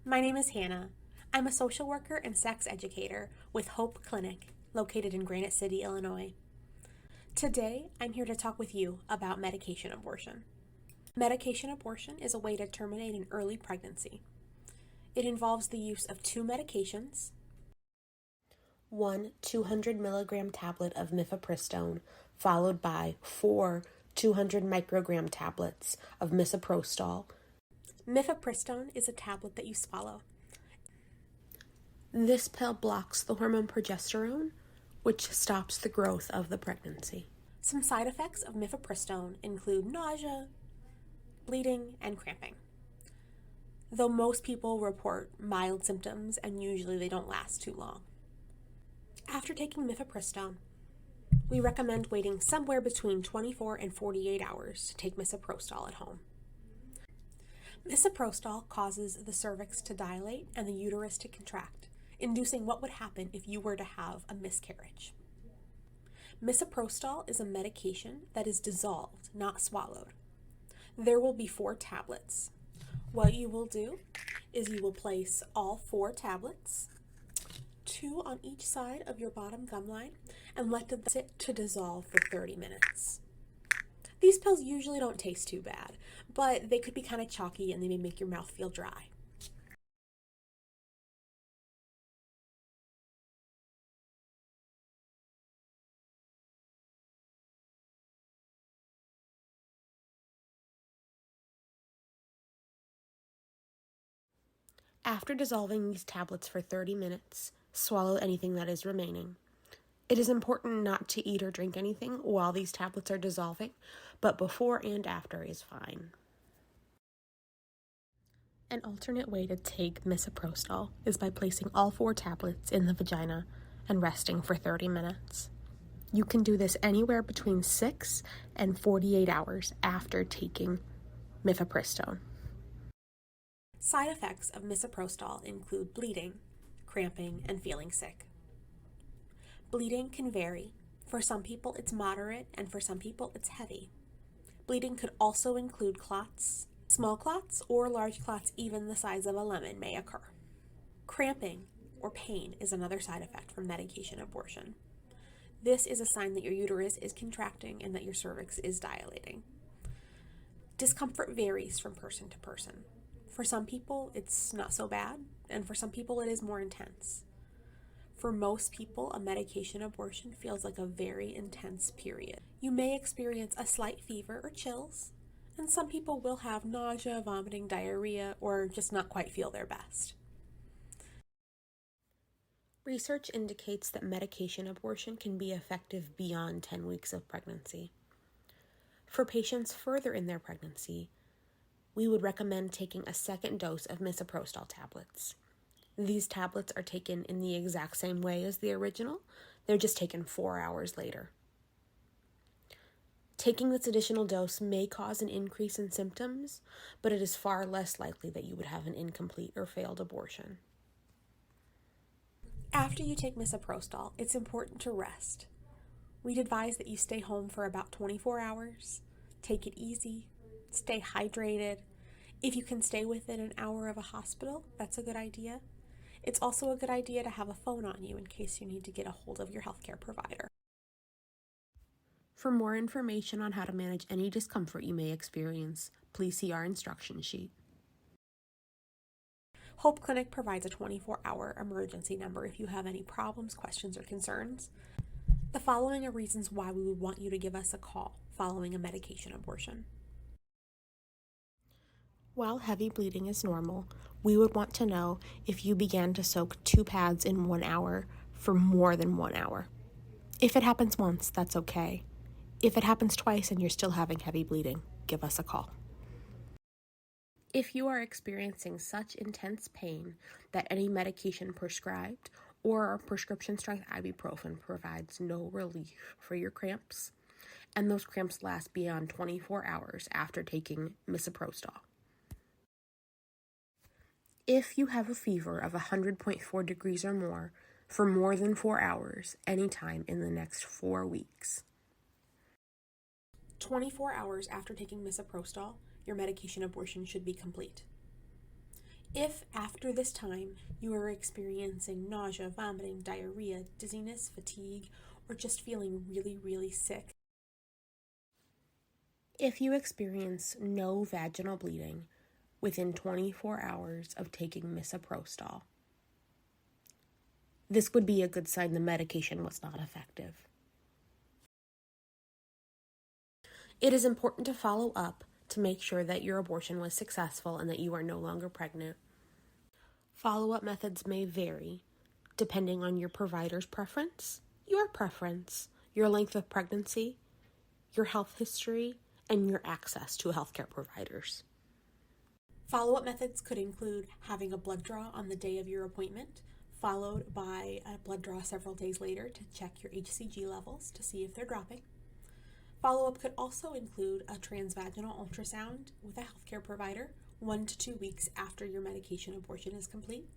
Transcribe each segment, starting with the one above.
My name is Hannah. I'm a social worker and sex educator with Hope Clinic, located in Granite City, Illinois. Today, I'm here to talk with you about medication abortion. Medication abortion is a way to terminate an early pregnancy. It involves the use of two medications, one 200 milligram tablet of mifepristone, followed by 4 200 microgram tablets of misoprostol. Mifepristone is a tablet that you swallow. This pill blocks the hormone progesterone, which stops the growth of the pregnancy. Some side effects of mifepristone include nausea, bleeding, and cramping. Though most people report mild symptoms and usually they don't last too long. After taking mifepristone, we recommend waiting somewhere between 24 and 48 hours to take misoprostol at home. Misoprostol causes the cervix to dilate and the uterus to contract, inducing what would happen if you were to have a miscarriage. Misoprostol is a medication that is dissolved, not swallowed. There will be 4 tablets. What you will do is you will place all 4 tablets, 2 on each side of your bottom gum line, and let them sit to dissolve for 30 minutes. These pills usually don't taste too bad, but they could be kind of chalky and they may make your mouth feel dry. After dissolving these tablets for 30 minutes, swallow anything that is remaining. It is important not to eat or drink anything while these tablets are dissolving, but before and after is fine. An alternate way to take misoprostol is by placing all 4 tablets in the vagina and resting for 30 minutes. You can do this anywhere between 6 and 48 hours after taking mifepristone. Side effects of misoprostol include bleeding, cramping, and feeling sick. Bleeding can vary. For some people it's moderate, and for some people it's heavy. Bleeding could also include clots. Small clots or large clots even the size of a lemon may occur. Cramping or pain is another side effect from medication abortion. This is a sign that your uterus is contracting and that your cervix is dilating. Discomfort varies from person to person. For some people, it's not so bad, and for some people, it is more intense. For most people, a medication abortion feels like a very intense period. You may experience a slight fever or chills, and some people will have nausea, vomiting, diarrhea, or just not quite feel their best. Research indicates that medication abortion can be effective beyond 10 weeks of pregnancy. For patients further in their pregnancy, we would recommend taking a second dose of misoprostol tablets. These tablets are taken in the exact same way as the original, they're just taken 4 hours later. Taking this additional dose may cause an increase in symptoms, but it is far less likely that you would have an incomplete or failed abortion. After you take misoprostol, it's important to rest. We'd advise that you stay home for about 24 hours, take it easy, stay hydrated. If you can stay within an hour of a hospital, that's a good idea. It's also a good idea to have a phone on you in case you need to get a hold of your healthcare provider. For more information on how to manage any discomfort you may experience, please see our instruction sheet. Hope Clinic provides a 24-hour emergency number if you have any problems, questions, or concerns. The following are reasons why we would want you to give us a call following a medication abortion. While heavy bleeding is normal, we would want to know if you began to soak 2 pads in 1 hour for more than 1 hour. If it happens once, that's okay. If it happens twice and you're still having heavy bleeding, give us a call. If you are experiencing such intense pain that any medication prescribed or prescription-strength ibuprofen provides no relief for your cramps, and those cramps last beyond 24 hours after taking misoprostol. If you have a fever of 100.4 degrees or more for more than 4 hours anytime in the next 4 weeks. 24 hours after taking misoprostol, your medication abortion should be complete. If after this time you are experiencing nausea, vomiting, diarrhea, dizziness, fatigue, or just feeling really, really sick, if you experience no vaginal bleeding within 24 hours of taking misoprostol, this would be a good sign the medication was not effective. It is important to follow up to make sure that your abortion was successful and that you are no longer pregnant. Follow-up methods may vary depending on your provider's preference, your length of pregnancy, your health history, and your access to healthcare providers. Follow-up methods could include having a blood draw on the day of your appointment, followed by a blood draw several days later to check your HCG levels to see if they're dropping. Follow-up could also include a transvaginal ultrasound with a healthcare provider 1 to 2 weeks after your medication abortion is complete.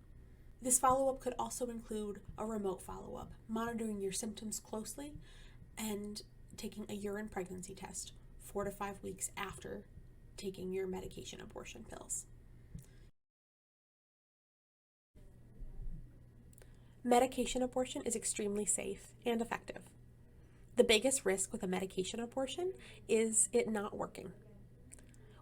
This follow-up could also include a remote follow-up, monitoring your symptoms closely and taking a urine pregnancy test 4 to 5 weeks after taking your medication abortion pills. Medication abortion is extremely safe and effective. The biggest risk with a medication abortion is it not working.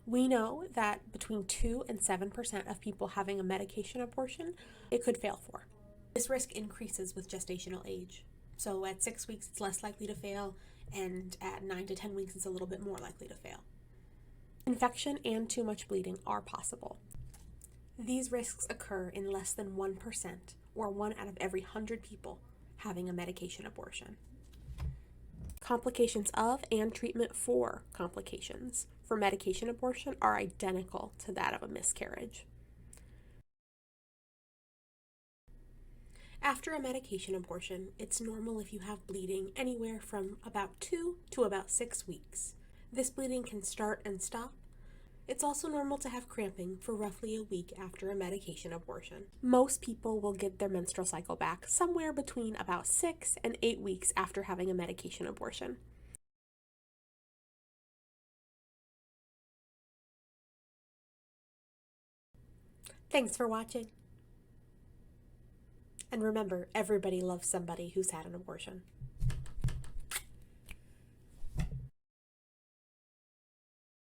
We know that between 2 and 7% of people having a medication abortion, it could fail for. This risk increases with gestational age. So at 6 weeks, it's less likely to fail, and at 9 to 10 weeks, it's a little bit more likely to fail. Infection and too much bleeding are possible. These risks occur in less than 1%, or 1 out of every 100 people having a medication abortion. Complications of and treatment for complications for medication abortion are identical to that of a miscarriage. After a medication abortion, it's normal if you have bleeding anywhere from about 2 to about 6 weeks. This bleeding can start and stop. It's also normal to have cramping for roughly a week after a medication abortion. Most people will get their menstrual cycle back somewhere between about 6 and 8 weeks after having a medication abortion. Thanks for watching. And remember, everybody loves somebody who's had an abortion.